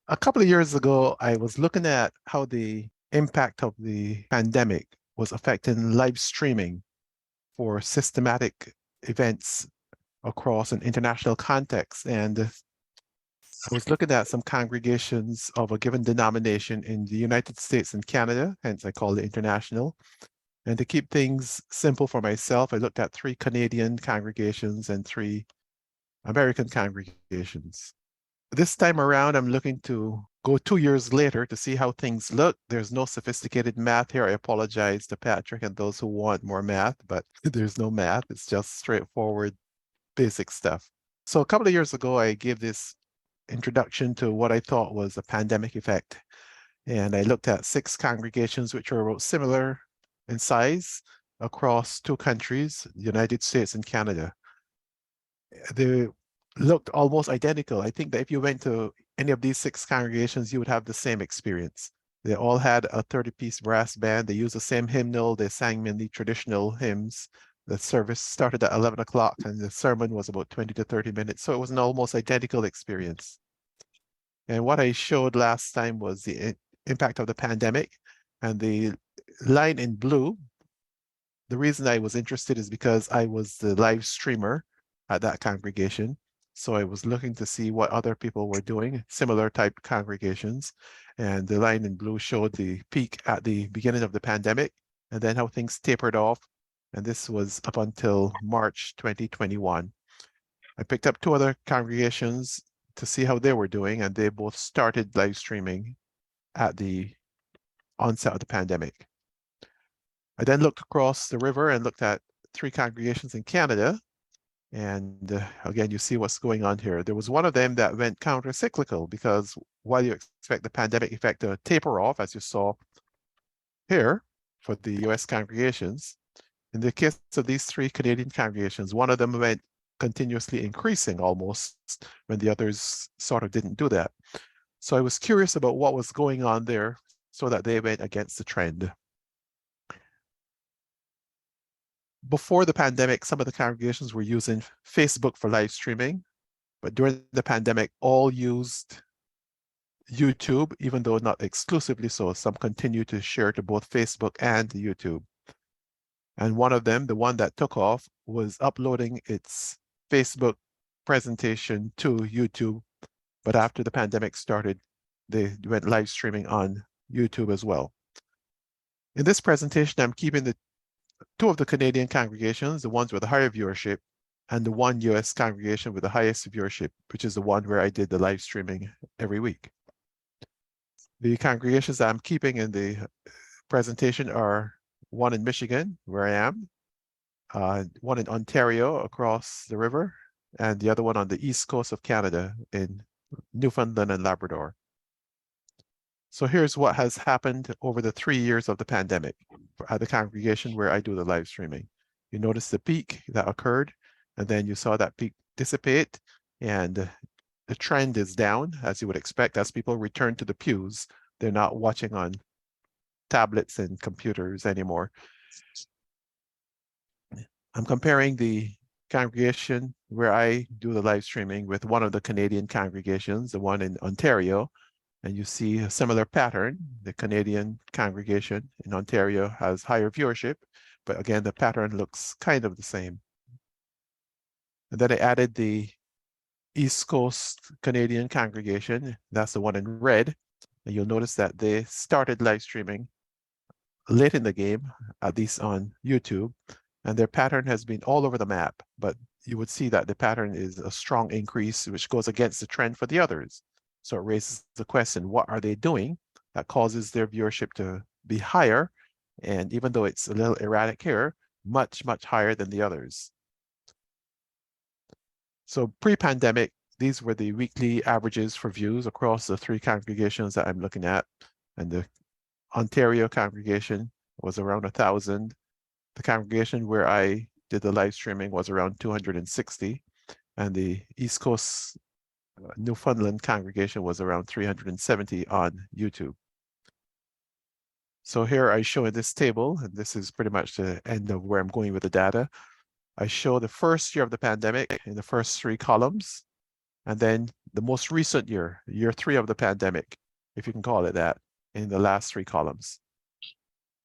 A couple of years ago, I was looking at how the impact of the pandemic was affecting live streaming for systematic events across an international context. And I was looking at some congregations of a given denomination in the United States and Canada, hence I call it international. And to keep things simple for myself, I looked at 3 Canadian congregations and 3 American congregations. This time around, I'm looking to go 2 years later to see how things look. There's no sophisticated math here. I apologize to Patrick and those who want more math, but there's no math. It's just straightforward, basic stuff. So a couple of years ago, I gave this introduction to what I thought was a pandemic effect. And I looked at 6 congregations which were about similar in size across 2 countries, the United States and Canada. They looked almost identical. I think that if you went to any of these 6 congregations, you would have the same experience. They all had a 30-piece brass band. They used the same hymnal. They sang mainly traditional hymns. The service started at 11 o'clock and the sermon was about 20 to 30 minutes. So it was an almost identical experience. And what I showed last time was the impact of the pandemic. And the line in blue, the reason I was interested is because I was the live streamer at that congregation. So I was looking to see what other people were doing, similar type congregations. And the line in blue showed the peak at the beginning of the pandemic and then how things tapered off. And this was up until March 2021. I picked up 2 other congregations to see how they were doing, and they both started live streaming at the onset of the pandemic. I then looked across the river and looked at 3 congregations in Canada. And again, you see what's going on here. There was one of them that went counter-cyclical because while you expect the pandemic effect to taper off, as you saw here for the US congregations, in the case of these 3 Canadian congregations, one of them went continuously increasing almost when the others sort of didn't do that. So I was curious about what was going on there so that they went against the trend. Before the pandemic, some of the congregations were using Facebook for live streaming, but during the pandemic, all used YouTube, even though not exclusively so. Some continue to share to both Facebook and YouTube. And one of them, the one that took off, was uploading its Facebook presentation to YouTube. But after the pandemic started, they went live streaming on YouTube as well. In this presentation, I'm keeping the 2 of the Canadian congregations, the ones with the higher viewership, and the 1 US congregation with the highest viewership, which is the one where I did the live streaming every week. The congregations that I'm keeping in the presentation are one in Michigan, where I am, one in Ontario across the river, and the other one on the east coast of Canada in Newfoundland and Labrador. So here's what has happened over the 3 years of the pandemic at the congregation where I do the live streaming. You notice the peak that occurred, and then you saw that peak dissipate, and the trend is down, as you would expect, as people return to the pews. They're not watching on tablets and computers anymore. I'm comparing the congregation where I do the live streaming with one of the Canadian congregations, the one in Ontario, and you see a similar pattern. The Canadian congregation in Ontario has higher viewership, but again, the pattern looks kind of the same. And then I added the East Coast Canadian congregation. That's the one in red. And you'll notice that they started live streaming late in the game, at least on YouTube, and their pattern has been all over the map, but you would see that the pattern is a strong increase, which goes against the trend for the others. So it raises the question, what are they doing that causes their viewership to be higher? And even though it's a little erratic here, much, much higher than the others. So pre-pandemic, these were the weekly averages for views across the 3 congregations that I'm looking at. And the Ontario congregation was around 1,000. The congregation where I did the live streaming was around 260. And the East Coast Newfoundland congregation was around 370 on YouTube. So here I show in this table, and this is pretty much the end of where I'm going with the data. I show the first year of the pandemic in the first 3 columns, and then the most recent year, year 3 of the pandemic, if you can call it that, in the last 3 columns.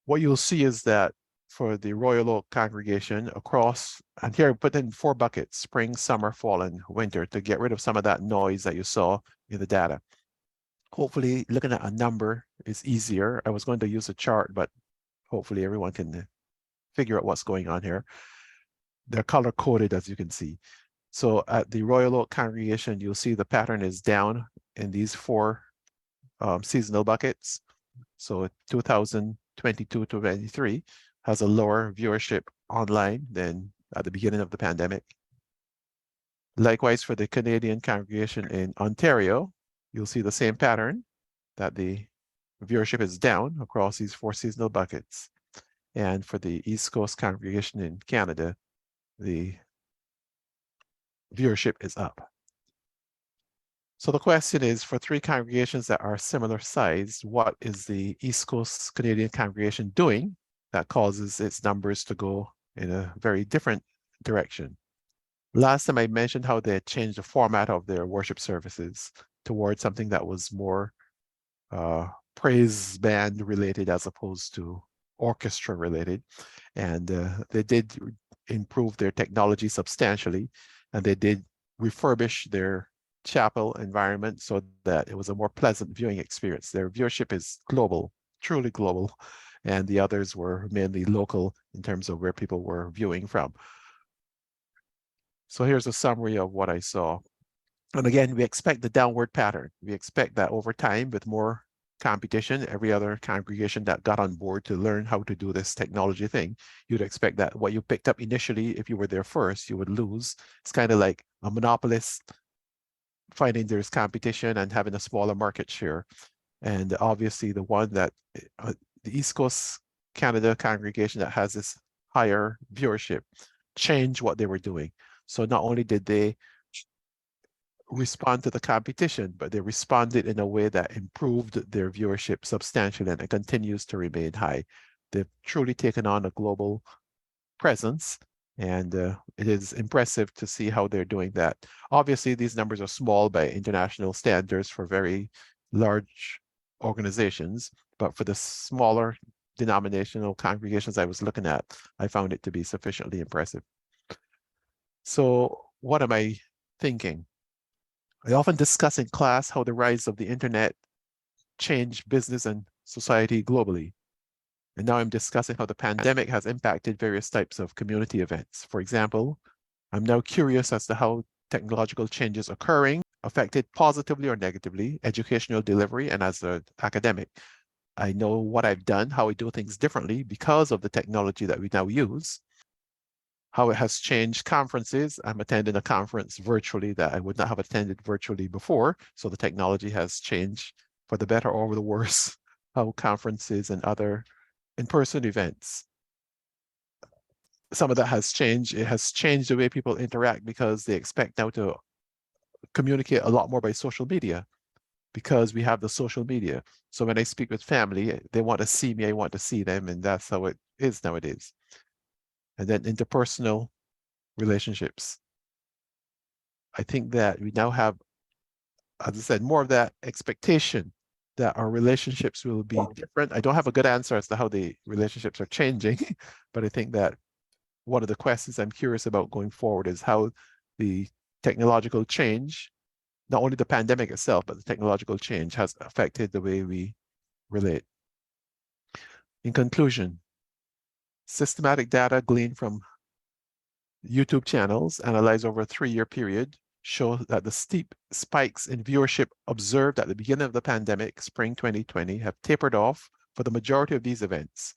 What you'll see is that for the Royal Oak congregation across, and here I put in 4 buckets, spring, summer, fall, and winter, to get rid of some of that noise that you saw in the data. Hopefully, looking at a number is easier. I was going to use a chart, but hopefully everyone can figure out what's going on here. They're color-coded, as you can see. So at the Royal Oak congregation, you'll see the pattern is down in these 4 seasonal buckets. So 2022-23 has a lower viewership online than at the beginning of the pandemic. Likewise, for the Canadian congregation in Ontario, you'll see the same pattern, that the viewership is down across these 4 seasonal buckets. And for the East Coast congregation in Canada, the viewership is up. So the question is, for 3 congregations that are similar sized, what is the East Coast Canadian congregation doing that causes its numbers to go in a very different direction? Last time I mentioned how they had changed the format of their worship services towards something that was more praise band related as opposed to orchestra related. And they did improve their technology substantially, and they did refurbish their chapel environment so that it was a more pleasant viewing experience. Their viewership is global, truly global, and the others were mainly local in terms of where people were viewing from. So here's a summary of what I saw. And again, we expect the downward pattern. We expect that over time, with more competition, every other congregation that got on board to learn how to do this technology thing, you'd expect that what you picked up initially, if you were there first, you would lose. It's kind of like a monopolist finding there's competition and having a smaller market share. And obviously the one that, the East Coast Canada congregation that has this higher viewership, changed what they were doing. So not only did they respond to the competition, but they responded in a way that improved their viewership substantially, and it continues to remain high. They've truly taken on a global presence, and it is impressive to see how they're doing that. Obviously, these numbers are small by international standards for very large organizations, but for the smaller denominational congregations I was looking at, I found it to be sufficiently impressive. So what am I thinking? I often discuss in class how the rise of the internet changed business and society globally. And now I'm discussing how the pandemic has impacted various types of community events. For example, I'm now curious as to how technological changes occurring affected positively or negatively educational delivery. And as an academic, I know what I've done, how we do things differently because of the technology that we now use, how it has changed conferences. I'm attending a conference virtually that I would not have attended virtually before. So the technology has changed for the better or the worse, how conferences and other in-person events. Some of that has changed. It has changed the way people interact because they expect now to communicate a lot more by social media because we have the social media. So when I speak with family, they want to see me, I want to see them, and that's how it is nowadays. And then interpersonal relationships. I think that we now have, as I said, more of that expectation that our relationships will be different. I don't have a good answer as to how the relationships are changing, but I think that one of the questions I'm curious about going forward is how the technological change, not only the pandemic itself, but the technological change has affected the way we relate. In conclusion, systematic data gleaned from YouTube channels analyzed over a 3-year period show that the steep spikes in viewership observed at the beginning of the pandemic, spring 2020, have tapered off for the majority of these events.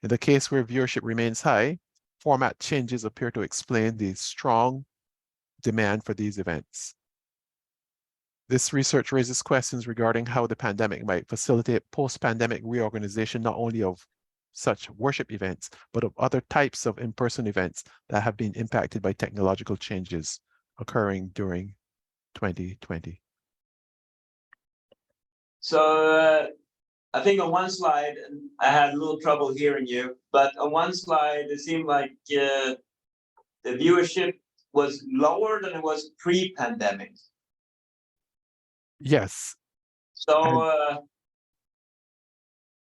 In the case where viewership remains high, format changes appear to explain the strong demand for these events. This research raises questions regarding how the pandemic might facilitate post-pandemic reorganization, not only of such worship events, but of other types of in-person events that have been impacted by technological changes occurring during 2020. So I think on one slide, I had a little trouble hearing you, but on one slide, it seemed like the viewership was lower than it was pre-pandemic. Yes. So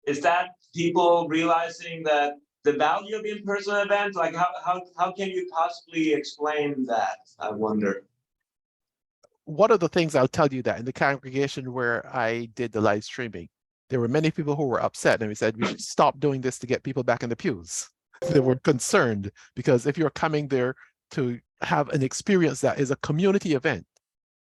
is that people realizing that the value of in-person events? Like how can you possibly explain that? I wonder. One of the things I'll tell you that in the congregation where I did the live streaming, there were many people who were upset, and we said we should stop doing this to get people back in the pews. They were concerned because if you're coming there to have an experience that is a community event,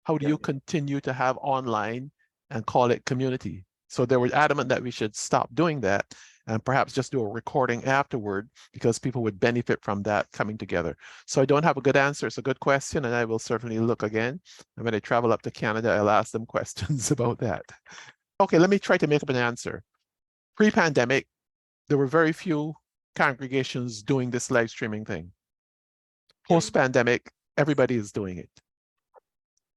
how do you continue to have online and call it community? So they were adamant that we should stop doing that and perhaps just do a recording afterward because people would benefit from that coming together. So I don't have a good answer. It's a good question, and I will certainly look again. And when I travel up to Canada, I'll ask them questions about that. Okay, let me try to make up an answer. Pre-pandemic, there were very few congregations doing this live streaming thing. Post-pandemic, everybody is doing it.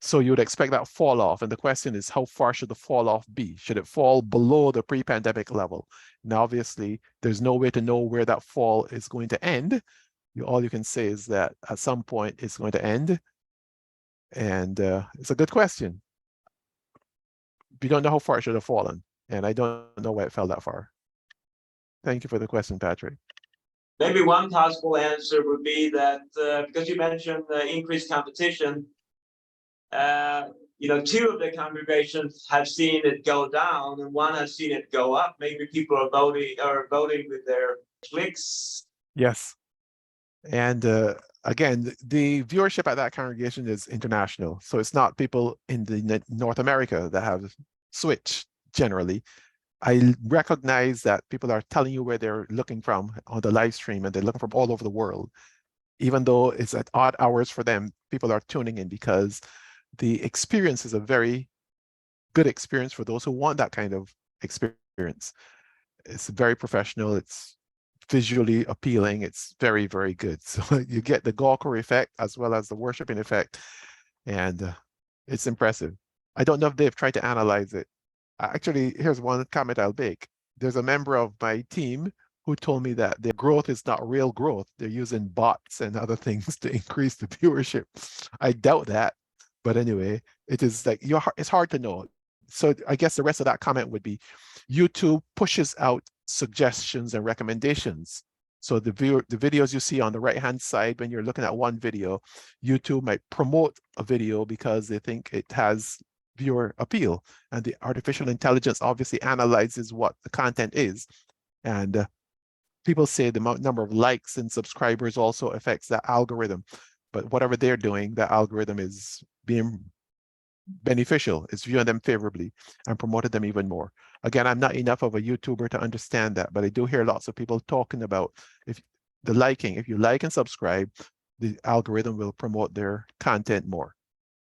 So you would expect that fall off. And the question is, how far should the fall off be? Should it fall below the pre-pandemic level? Now, obviously, there's no way to know where that fall is going to end. All you can say is that at some point it's going to end. And it's a good question. We don't know how far it should have fallen. And I don't know why it fell that far. Thank you for the question, Patrick. Maybe one possible answer would be that because you mentioned increased competition, two of the congregations have seen it go down and one has seen it go up. Maybe people are voting with their clicks. Yes. And again, the viewership at that congregation is international. So it's not people in the North America that have switched generally. I recognize that people are telling you where they're looking from on the live stream, and they're looking from all over the world. Even though it's at odd hours for them, people are tuning in because the experience is a very good experience for those who want that kind of experience. It's very professional. It's visually appealing. It's very, very good. So you get the Gawker effect as well as the worshiping effect, and it's impressive. I don't know if they've tried to analyze it. Actually, here's one comment I'll make. There's a member of my team who told me that their growth is not real growth. They're using bots and other things to increase the viewership. I doubt that. But anyway, it is like it's hard to know. So I guess the rest of that comment would be YouTube pushes out suggestions and recommendations. So the videos you see on the right-hand side, when you're looking at one video, YouTube might promote a video because they think it has viewer appeal. And the artificial intelligence obviously analyzes what the content is. And people say the number of likes and subscribers also affects that algorithm. But whatever they're doing, the algorithm is being beneficial. It's viewing them favorably and promoting them even more. Again, I'm not enough of a YouTuber to understand that, but I do hear lots of people talking about if you like and subscribe, the algorithm will promote their content more.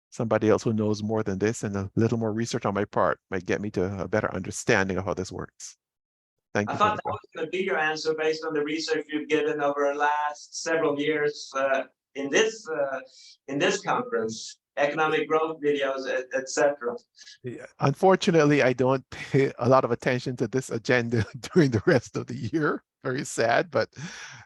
Somebody else who knows more than this and a little more research on my part might get me to a better understanding of how this works. Thank you. I thought that was going to be your answer based on the research you've given over the last several years in this conference, economic growth videos, etc. Unfortunately, I don't pay a lot of attention to this agenda during the rest of the year. Very sad, but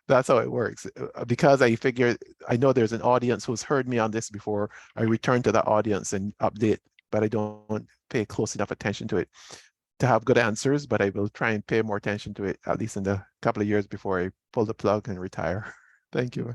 that's how it works. Because I figure I know there's an audience who's heard me on this before, I return to that audience and update, but I don't pay close enough attention to it to have good answers, but I will try and pay more attention to it, at least in the couple of years before I pull the plug and retire. Thank you.